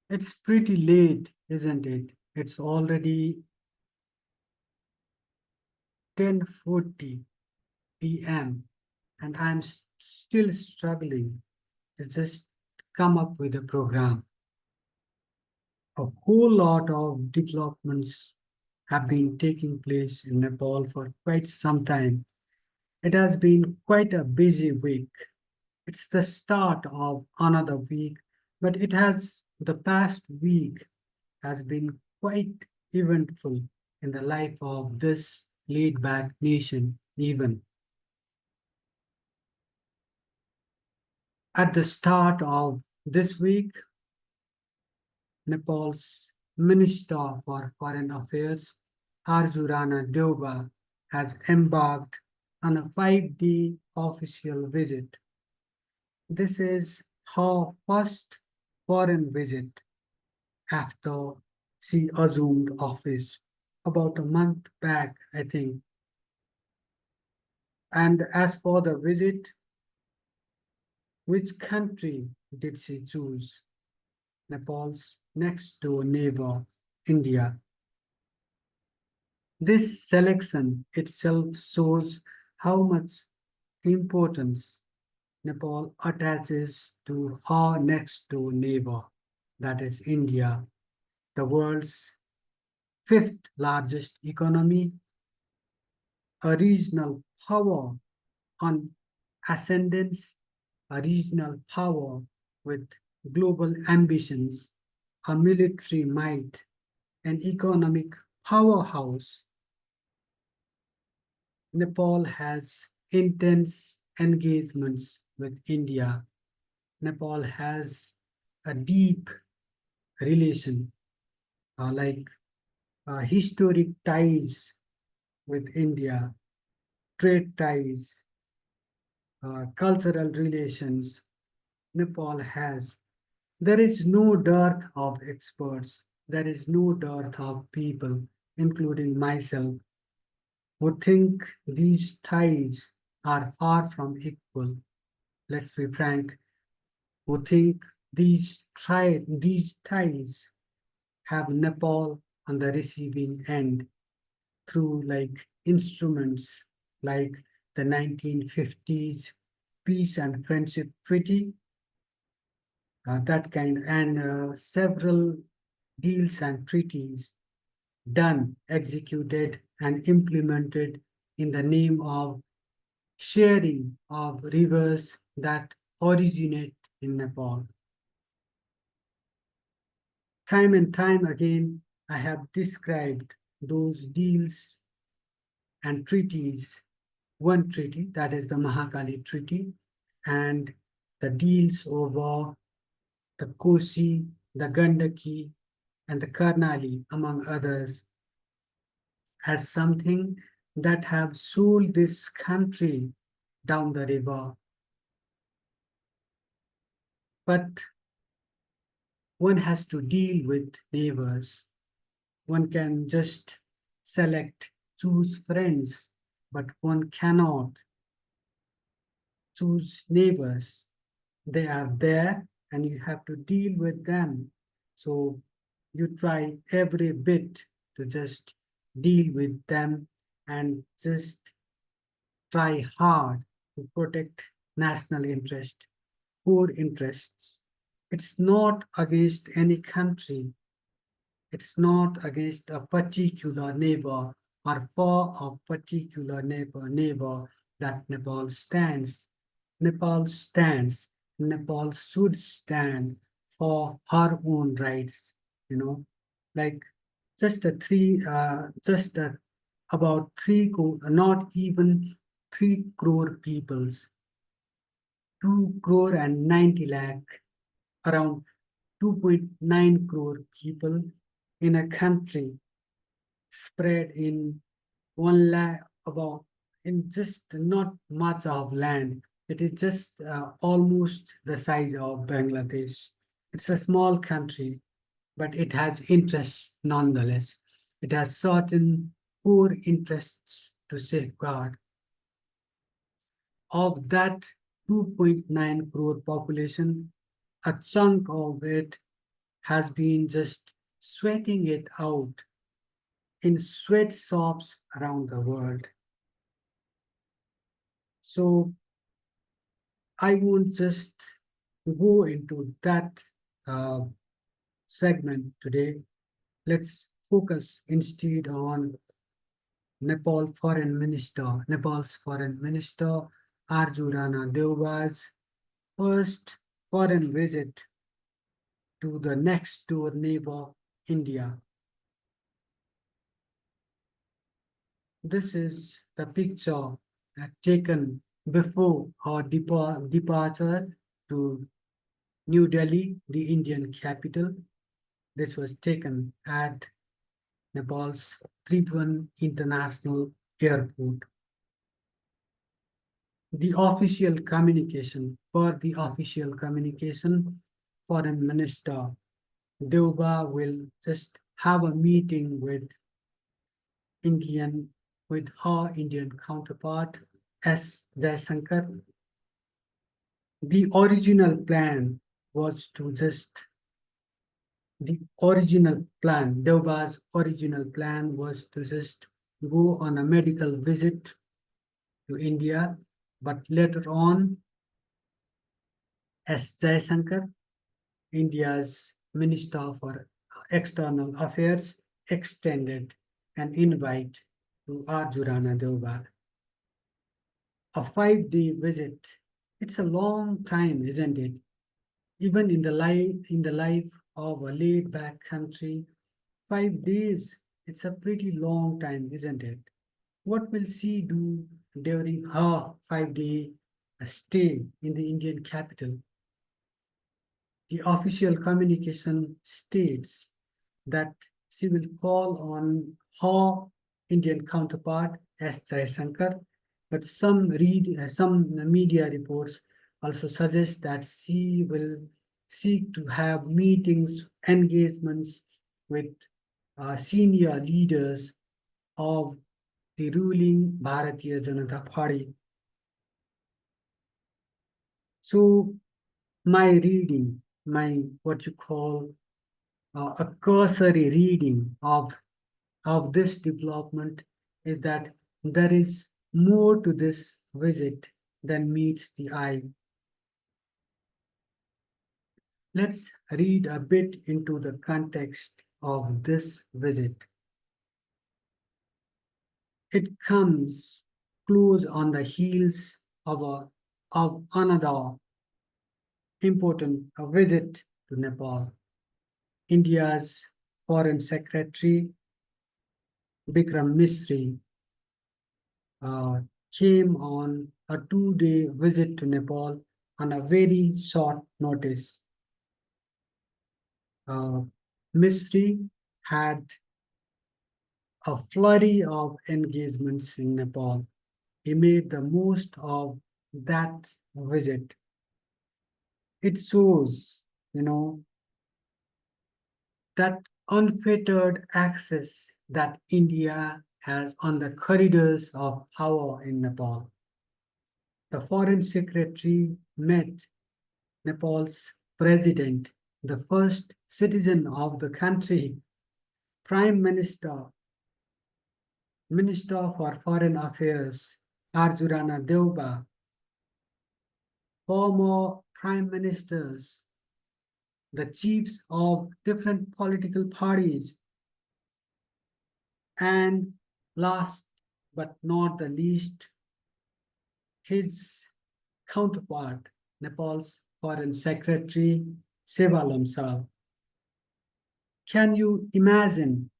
It's pretty late, isn't it? It's already 10:40 p.m. and I'm still struggling to just come up with a program. A whole lot of developments have been taking place in Nepal for quite some time. It has been quite a busy week. It's the start of another week, but the past week has been quite eventful in the life of this laid back nation, even. At the start of this week, Nepal's Minister for Foreign Affairs, Arjurana Deuba, has embarked on a 5-day official visit. This is her first foreign visit after she assumed office about a month back, I think. And as for the visit, which country did she choose? Nepal's next door neighbor, India. This selection itself shows how much importance Nepal attaches to her next door neighbor, that is India, the world's fifth largest economy, a regional power on ascendance, a regional power with global ambitions, a military might, an economic powerhouse. Nepal has intense engagements with India. Nepal has a deep relation, like historic ties with India, trade ties, cultural relations. Nepal has. There is no dearth of experts. There is no dearth of people, including myself, who think these ties are far from equal. Let's be frank, who think these ties have Nepal on the receiving end through like instruments like the 1950s Peace and Friendship Treaty, that kind, and several deals and treaties done, executed, and implemented in the name of sharing of rivers that originate in Nepal. Time and time again, I have described those deals and treaties. One treaty, that is the Mahakali Treaty, and the deals over the Kosi, the Gandaki, and the Karnali, among others, as something that have sold this country down the river. But one has to deal with neighbors. One can just select, choose friends, but one cannot choose neighbors. They are there and you have to deal with them. So you try every bit to just deal with them and just try hard to protect national interest, core interests. It's not against any country. It's not against a particular neighbor or for a particular neighbor that Nepal stands. Nepal stands. Nepal should stand for her own rights, you know, like just about not even 3 crore peoples, 2 crore and 90 lakh, around 2.9 crore people in a country spread in 1 lakh, about in just not much of land. It is just almost the size of Bangladesh. It's a small country, but it has interests nonetheless. It has certain core interests to safeguard. Of that 2.9 crore population, a chunk of it has been just sweating it out in sweatshops around the world. So I won't just go into that uh, segment today. Let's focus instead on Nepal's foreign minister, Arju Rana Devga's first foreign visit to the next door neighbor, India. This is the picture taken before her departure to New Delhi, the Indian capital. This was taken at Nepal's Tribhuvan International Airport. The official communication, Foreign Minister Devga will just have a meeting with her Indian counterpart, S. Jaishankar. The original plan was to just Devga's original plan was to just go on a medical visit to India, but later on, S. Jaishankar, India's Minister for External Affairs, extended an invite to Arju Rana Devga. A 5-day visit. It's a long time, isn't it? Even in the life of a laid back country, 5 days, it's a pretty long time, isn't it? What will she do during her 5-day stay in the Indian capital? The official communication states that she will call on her Indian counterpart S. Jaishankar, but some media reports also suggest that she will seek to have meetings, engagements with senior leaders of the ruling Bharatiya Janata Party. So my reading, what you call a cursory reading of this development is that there is more to this visit than meets the eye. Let's read a bit into the context of this visit. It comes close on the heels of another important visit to Nepal. India's Foreign Secretary Bikram Misri came on a 2-day visit to Nepal on a very short notice. Misri had a flurry of engagements in Nepal. He made the most of that visit. It shows, that unfettered access that India has on the corridors of power in Nepal. The foreign secretary met Nepal's president, the first citizen of the country, Prime Minister, Minister for Foreign Affairs, Arju Rana Devga, former prime ministers, the chiefs of different political parties, and last but not the least, his counterpart, Nepal's Foreign Secretary, Seva Lamsal. Can you imagine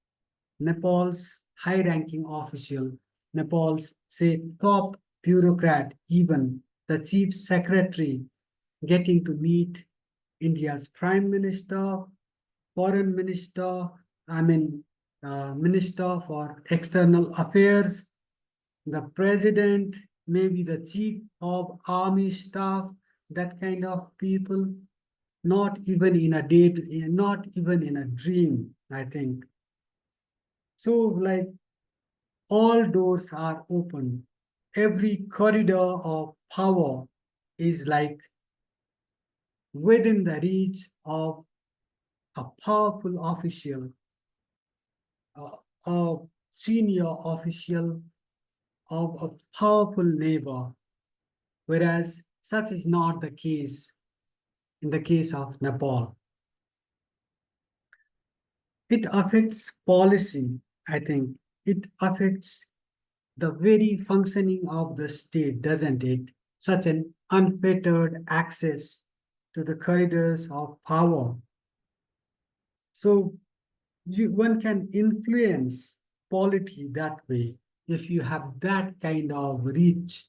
Nepal's high-ranking official, Nepal's, say, top bureaucrat, even the chief secretary, getting to meet India's prime minister, foreign minister, minister for external affairs, the president, maybe the chief of army staff, that kind of people, not even in a not even in a dream, I think. So like all doors are open. Every corridor of power is like within the reach of a powerful official, a senior official of a powerful neighbor, whereas such is not the case in the case of Nepal. It affects policy, I think. It affects the very functioning of the state, doesn't it? Such an unfettered access to the corridors of power. So one can influence polity that way if you have that kind of reach,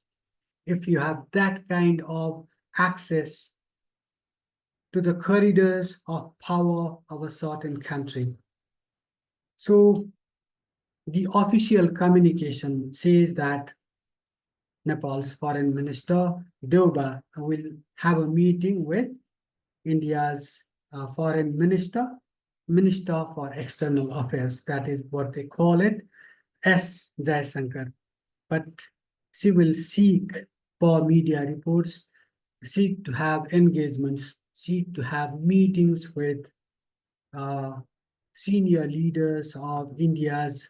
if you have that kind of access to the corridors of power of a certain country. So the official communication says that Nepal's foreign minister Deuba will have a meeting with India's foreign minister, Minister for External Affairs, that is what they call it, S. Jaishankar. But she will seek, per media reports, seek to have engagements, seek to have meetings with senior leaders of India's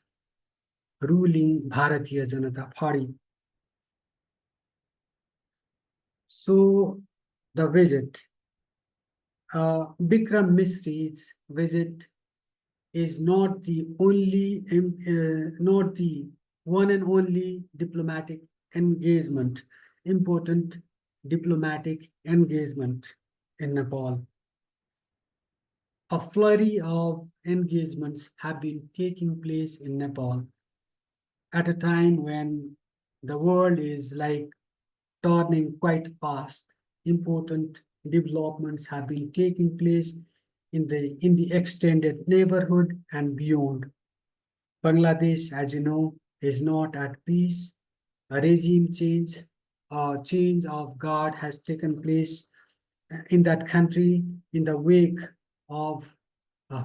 ruling Bharatiya Janata Party. So the visit, Bikram Misri's visit is not the only, not the one and only diplomatic engagement, important diplomatic engagement in Nepal. A flurry of engagements have been taking place in Nepal at a time when the world is like turning quite fast. Important developments have been taking place in the extended neighborhood and beyond. Bangladesh, as you know, is not at peace. A regime change, a change of guard has taken place in that country in the wake of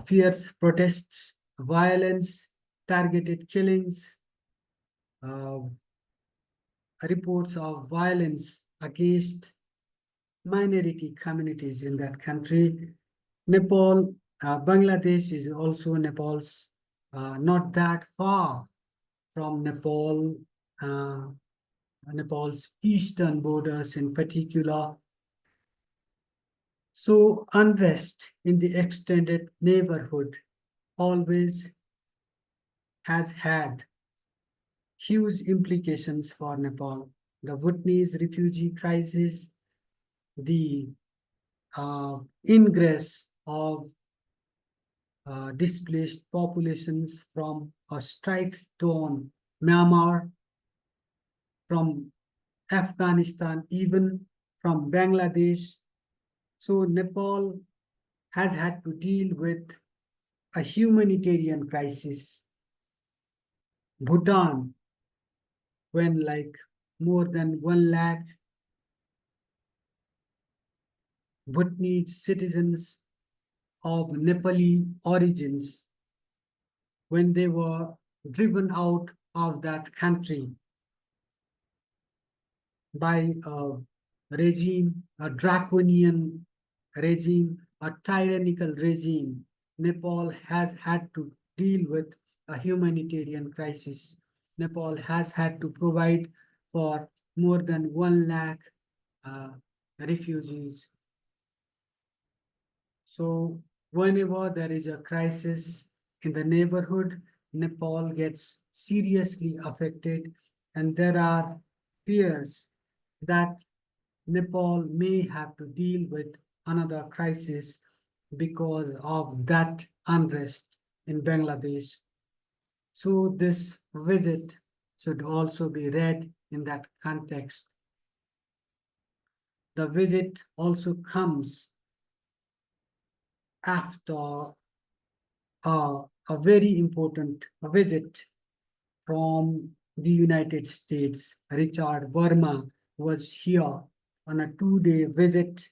fierce protests, violence, targeted killings, uh, reports of violence against minority communities in that country. Nepal, Bangladesh is also Nepal's not that far from Nepal's eastern borders in particular. So unrest in the extended neighborhood always has had huge implications for Nepal. The Bhutanese refugee crisis, the ingress of displaced populations from a strife-torn Myanmar, from Afghanistan, even from Bangladesh. So Nepal has had to deal with a humanitarian crisis. Bhutan, when like more than 1 lakh Bhutanese citizens of Nepali origins, when they were driven out of that country by a regime, a draconian regime, a tyrannical regime, Nepal has had to deal with a humanitarian crisis. Nepal has had to provide for more than 1 lakh refugees. So whenever there is a crisis in the neighborhood, Nepal gets seriously affected, and there are fears that Nepal may have to deal with another crisis because of that unrest in Bangladesh. So this visit should also be read in that context. The visit also comes after a very important visit from the United States. Richard Verma was here on a 2-day visit.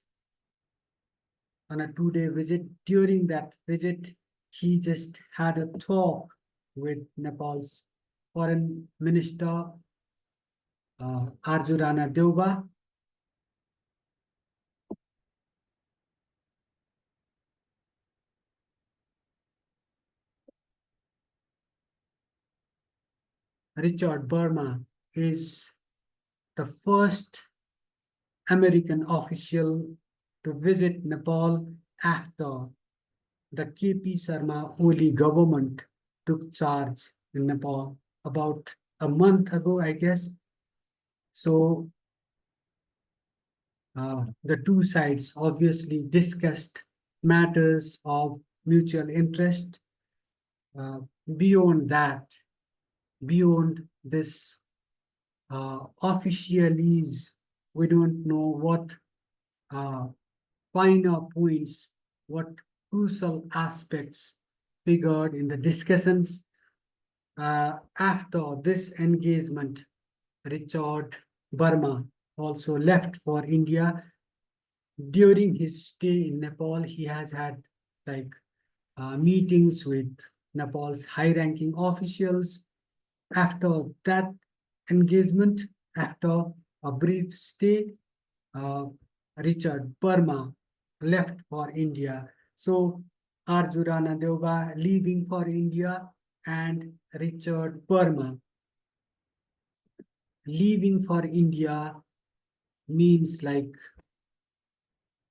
During that visit, he just had a talk with Nepal's foreign minister, Arju Rana Deuba. Richard Burma is the first American official to visit Nepal after the KP Sharma Oli government took charge in Nepal about a month ago, I guess. So the two sides obviously discussed matters of mutual interest. Uh, beyond that, beyond this officialese, we don't know what uh, finer points, what crucial aspects figured in the discussions. After this engagement, Richard Burma also left for India. During his stay in Nepal, he has had like meetings with Nepal's high-ranking officials. After that engagement, after a brief stay, uh, Richard Burma left for India. So Arju Rana Deoba leaving for India and Richard Burma leaving for India means like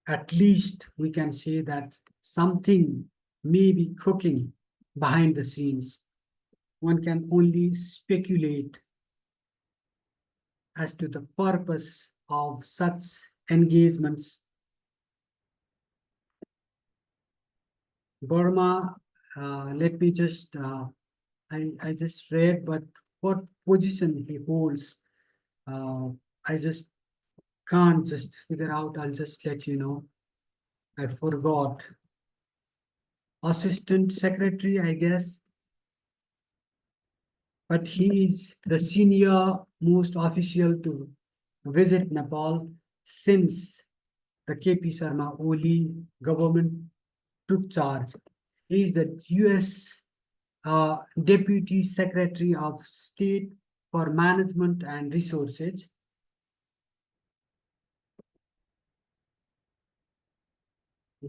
at least we can say that something may be cooking behind the scenes. One can only speculate as to the purpose of such engagements. Burma, let me just, I just read, but what position he holds, I just can't just figure out. I'll just let you know. I forgot. Assistant Secretary, I guess, but he is the senior most official to visit Nepal since the KP Sharma Oli government took charge. He is the US Deputy Secretary of State for Management and Resources.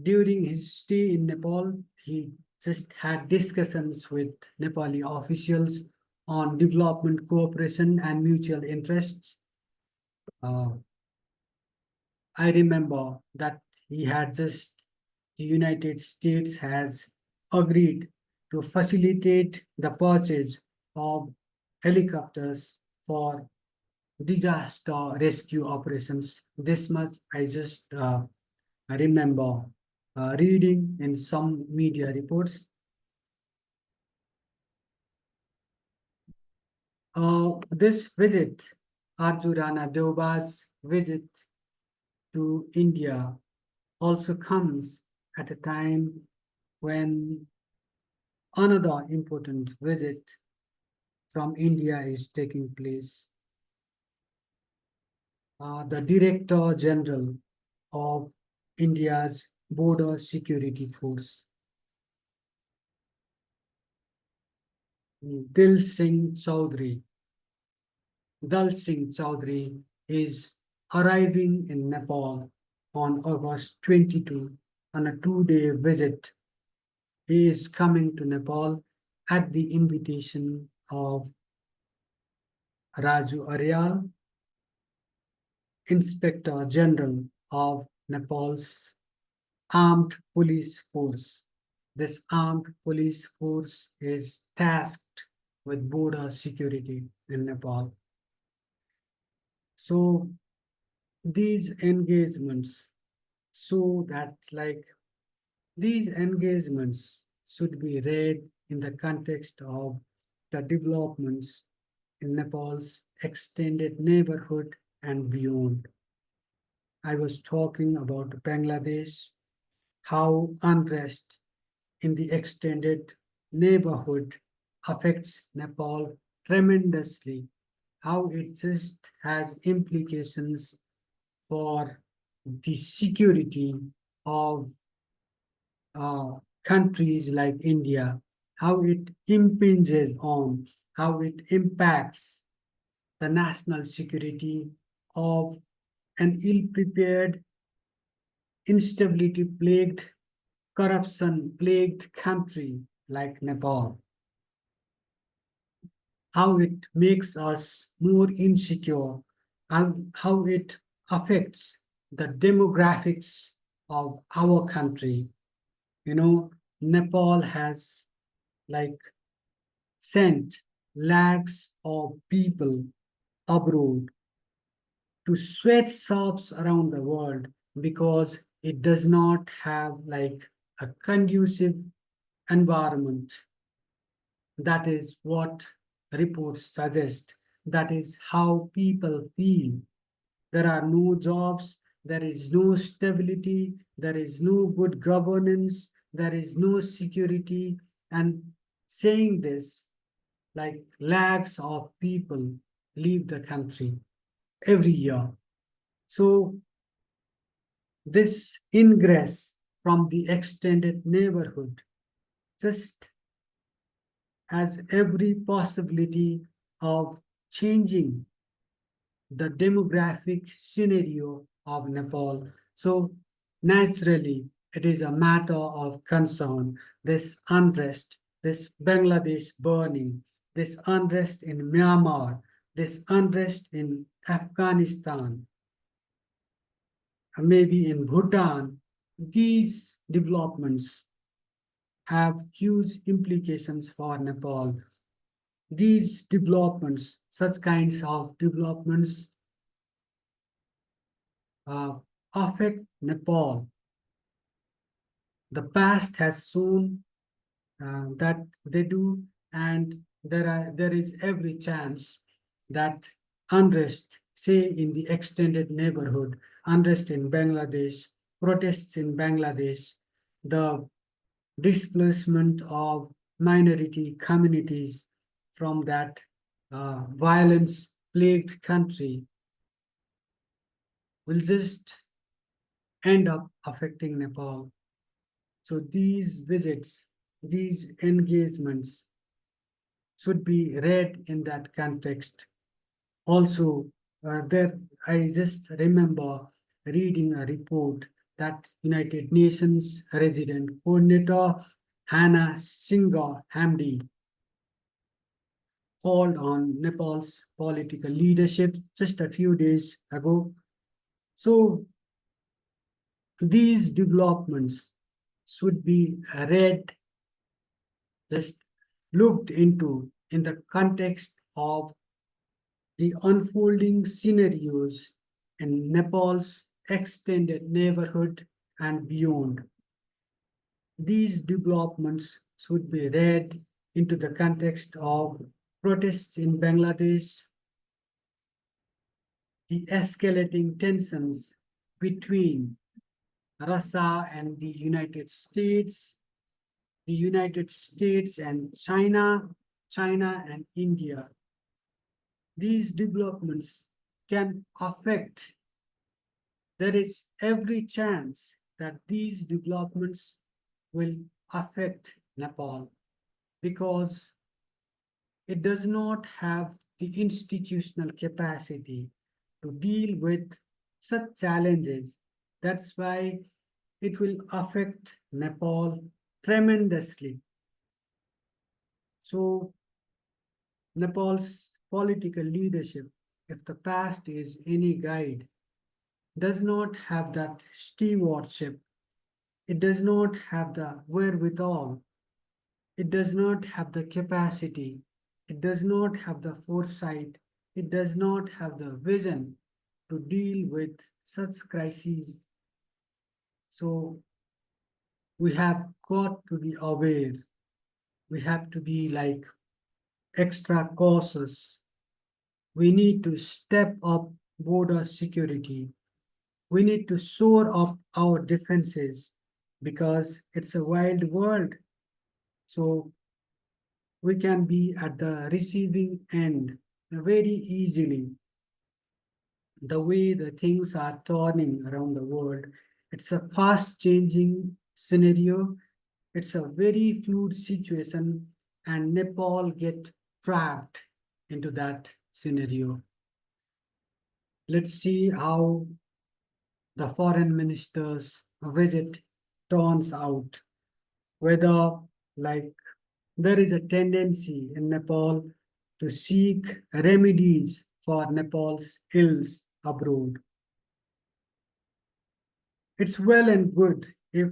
During his stay in Nepal, he just had discussions with Nepali officials on development cooperation and mutual interests. Uh, I remember that he had just, the United States has agreed to facilitate the purchase of helicopters for disaster rescue operations. This much I just remember reading in some media reports. This visit, Arju Rana Deoba's visit to India, also comes at a time when another important visit from India is taking place. The Director General of India's Border Security Force, Dil Singh Chaudhary. Dal Singh Chaudhary is arriving in Nepal on August 22 on a two-day visit. He is coming to Nepal at the invitation of Raju Aryal, Inspector General of Nepal's Armed Police Force. This armed police force is tasked with border security in Nepal. So these engagements show that like these engagements should be read in the context of the developments in Nepal's extended neighborhood and beyond. I was talking about Bangladesh, how unrest in the extended neighborhood affects Nepal tremendously, how it just has implications for the security of countries like India, how it impinges on, how it impacts the national security of an ill-prepared, instability-plagued, corruption-plagued country like Nepal. how it makes us more insecure, how it affects the demographics of our country. You know, Nepal has like sent lakhs of people abroad to sweat shops around the world because it does not have like a conducive environment. That is what reports suggest. That is how people feel. There are no jobs, there is no stability, there is no good governance, there is no security. And saying this, like lakhs of people leave the country every year. So this ingress from the extended neighborhood just has every possibility of changing the demographic scenario of Nepal. So naturally, it is a matter of concern. This unrest, this Bangladesh burning, this unrest in Myanmar, this unrest in Afghanistan, maybe in Bhutan, these developments have huge implications for Nepal. These developments, such kinds of developments, uh, affect Nepal. The past has shown that they do, and there is every chance that unrest, say in the extended neighborhood, unrest in Bangladesh, protests in Bangladesh, the displacement of minority communities from that violence plagued country will just end up affecting Nepal. So these visits, these engagements should be read in that context. Also, there I just remember reading a report that United Nations resident coordinator Hannah Singha Hamdi called on Nepal's political leadership just a few days ago. So these developments should be read, just looked into in the context of the unfolding scenarios in Nepal's extended neighborhood and beyond. These developments should be read into the context of protests in Bangladesh, the escalating tensions between Russia and the United States and China, China and India. These developments can affect, there is every chance that these developments will affect Nepal because it does not have the institutional capacity to deal with such challenges. That's why it will affect Nepal tremendously. So Nepal's political leadership, if the past is any guide, does not have that stewardship. It does not have the wherewithal. It does not have the capacity. It does not have the foresight. It does not have the vision to deal with such crises. So we have got to be aware. We have to be like extra cautious. We need to step up border security. We need to shore up our defenses because it's a wild world. So we can be at the receiving end very easily. The way the things are turning around the world, it's a fast changing scenario. It's a very fluid situation, and Nepal get trapped into that scenario. Let's see how the foreign minister's visit turns out, whether like there is a tendency in Nepal to seek remedies for Nepal's ills abroad. It's well and good if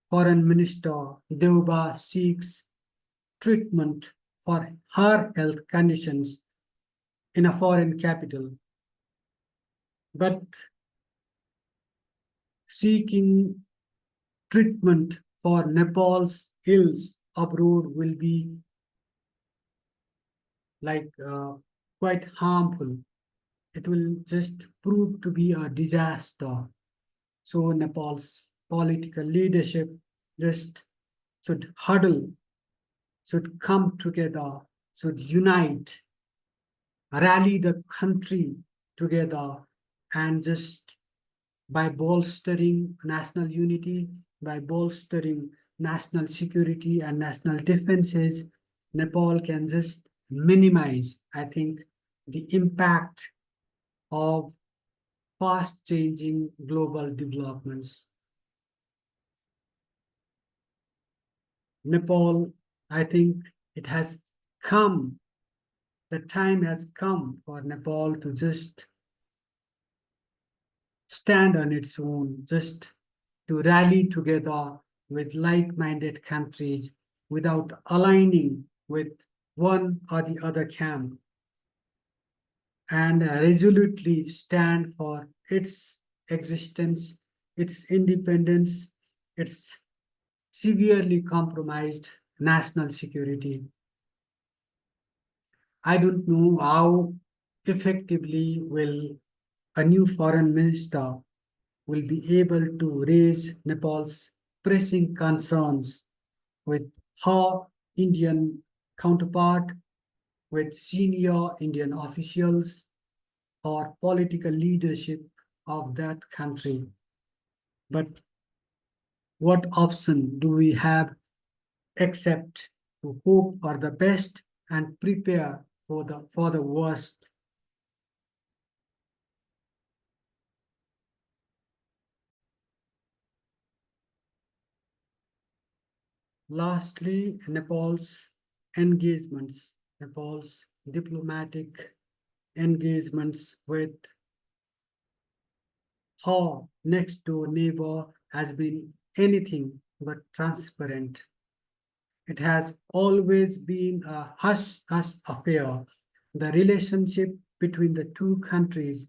Foreign Minister Deuba seeks treatment for her health conditions in a foreign capital. But seeking treatment for Nepal's ills abroad will be like quite harmful. It will just prove to be a disaster. So Nepal's political leadership just should huddle, should come together, should unite, rally the country together, and just by bolstering national unity, by bolstering national security and national defenses, Nepal can just minimize, I think, the impact of fast changing global developments. Nepal, I think it has come, the time has come for Nepal to just stand on its own, just to rally together with like-minded countries without aligning with one or the other camp, and resolutely stand for its existence, its independence, its severely compromised national security. I don't know how effectively will a new foreign minister will be able to raise Nepal's pressing concerns with her Indian counterpart, with senior Indian officials or political leadership of that country. But what option do we have except to hope for the best and prepare for the worst? Lastly, Nepal's diplomatic engagements with her next door neighbor has been anything but transparent. It has always been a hush-hush affair. The relationship between the two countries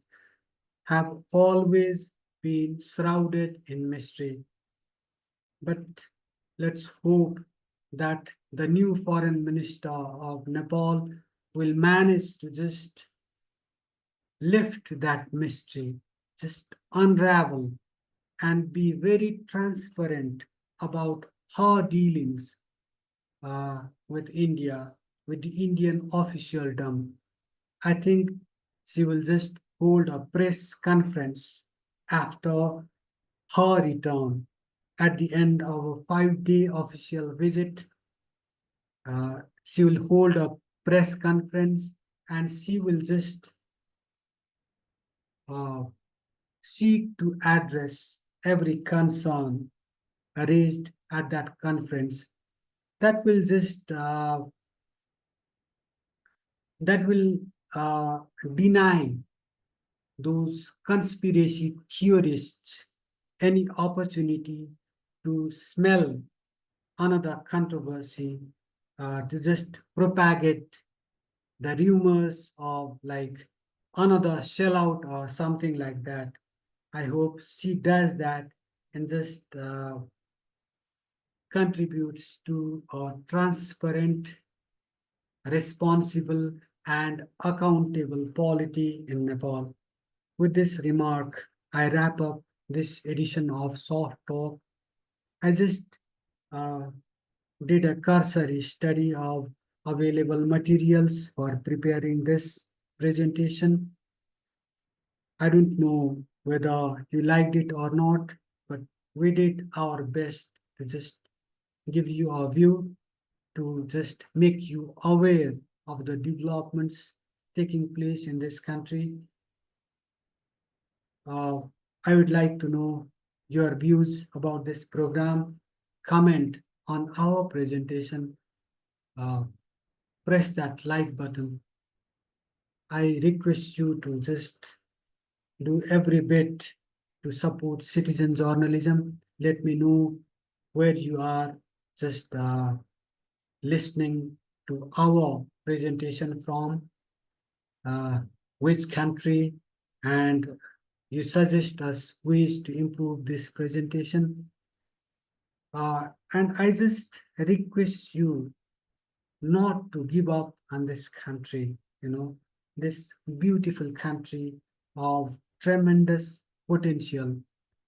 have always been shrouded in mystery. But let's hope that the new foreign minister of Nepal will manage to just lift that mystery, just unravel and be very transparent about her dealings with India, with the Indian officialdom. I think she will just hold a press conference after her return at the end of a 5-day official visit. She will hold a press conference and she will just uh, seek to address every concern raised at that conference. That will just that will deny those conspiracy theorists any opportunity to smell another controversy, to just propagate the rumors of like another sellout or something like that. I hope she does that and just contributes to a transparent, responsible, and accountable polity in Nepal. With this remark, I wrap up this edition of Soft Talk. I just uh, did a cursory study of available materials for preparing this presentation. I don't know whether you liked it or not, but we did our best to just give you a view, to just make you aware of the developments taking place in this country. Uh, I would like to know your views about this program. Comment on our presentation. Uh, press that like button. I request you to just do every bit to support citizen journalism. Let me know where you are just listening to our presentation from, uh, which country, and you suggest us ways to improve this presentation. And I just request you not to give up on this country, this beautiful country of tremendous potential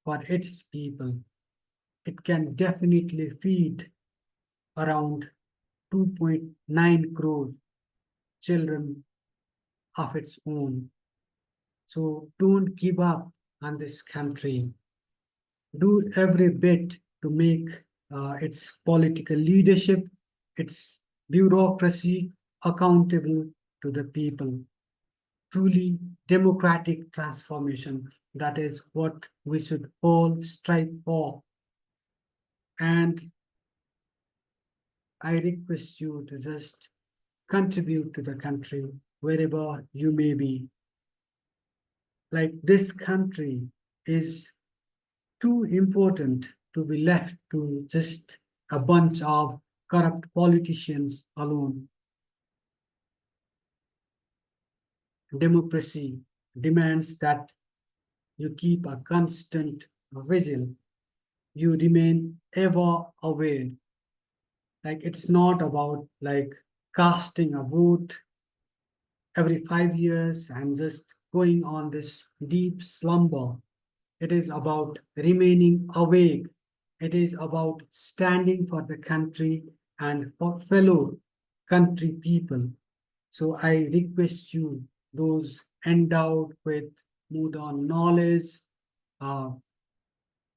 for its people. It can definitely feed around 2.9 crore children of its own. So don't give up on this country. Do every bit to make its political leadership, its bureaucracy accountable to the people. Truly democratic transformation. That is what we should all strive for. And I request you to just contribute to the country wherever you may be. Like this country is too important to be left to just a bunch of corrupt politicians alone. Democracy demands that you keep a constant vigil. You remain ever aware. Like it's not about like casting a vote every 5 years and just going on this deep slumber. It is about remaining awake. It is about standing for the country and for fellow country people. So I request you, those endowed with modern knowledge, uh,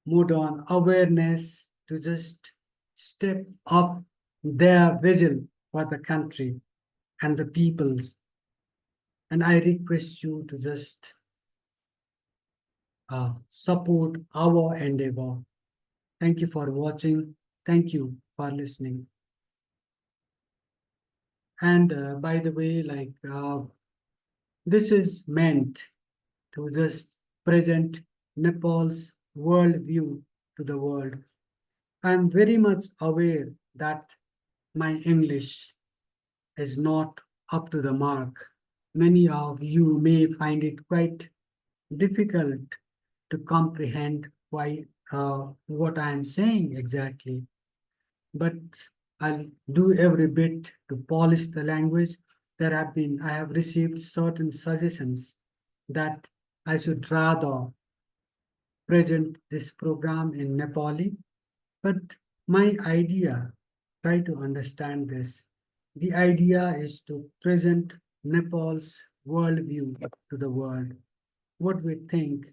modern awareness, to just step up their vision for the country and the peoples. And I request you to just support our endeavor. Thank you for watching. Thank you for listening. And by the way, this is meant to just present Nepal's worldview to the world. I'm very much aware that my English is not up to the mark. Many of you may find it quite difficult to comprehend what I am saying exactly. But I'll do every bit to polish the language. I have received certain suggestions that I should rather present this program in Nepali. But my idea, try to understand this. The idea is to present Nepal's worldview to the world. What we think,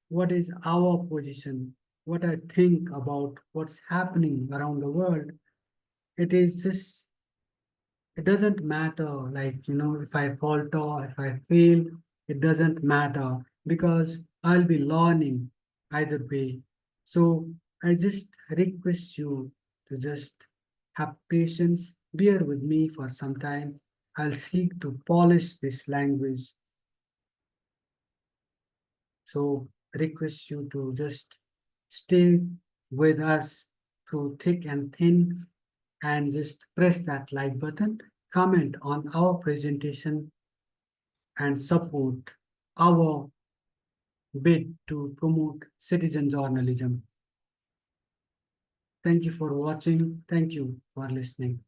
what is our position, what I think about what's happening around the world. It is just, it doesn't matter, if I falter, if I fail, it doesn't matter because I'll be learning either way. So I just request you to just have patience, bear with me for some time. I'll seek to polish this language. So request you to just stay with us through thick and thin and just press that like button, comment on our presentation and support our bid to promote citizen journalism. Thank you for watching. Thank you for listening.